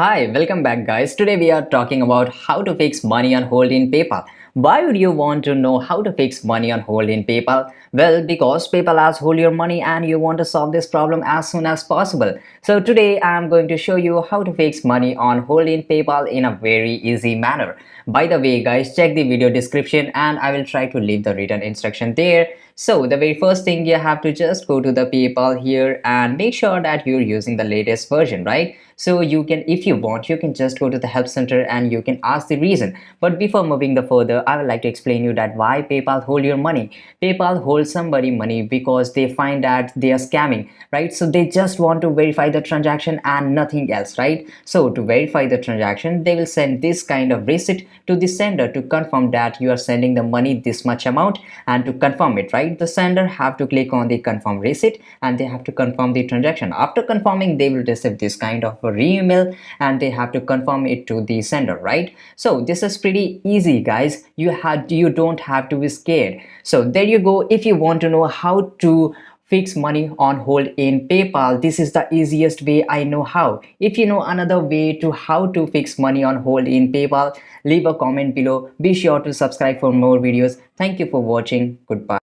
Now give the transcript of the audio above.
Hi, welcome back guys. Today we are talking about how to fix money on hold in PayPal. Why would you want to know how to fix money on hold in PayPal? Well, because PayPal has hold your money and you want to solve this problem as soon as possible. So today I am going to show you how to fix money on hold in PayPal in a very easy manner. By the way guys, check the video description and I will try to leave the written instruction there. So the very first thing, you have to just go to the PayPal here and make sure that you're using the latest version, right? So you can, if you want, you can just go to the help center and you can ask the reason. But before moving the further, I would like to explain you that why PayPal hold your money. PayPal holds somebody money because they find that they are scamming, right? So they just want to verify the transaction and nothing else, right? So to verify the transaction, they will send this kind of receipt to the sender to confirm that you are sending the money this much amount. And to confirm it, right, the sender have to click on the confirm receipt and they have to confirm the transaction. After confirming, they will receive this kind of a re-email and they have to confirm it to the sender, right? So this is pretty easy guys. You don't have to be scared. So there you go. If you want to know how to fix money on hold in PayPal, this is the easiest way I know how. If you know another way to how to fix money on hold in PayPal, leave a comment below. Be sure to subscribe for more videos. Thank you for watching. Goodbye.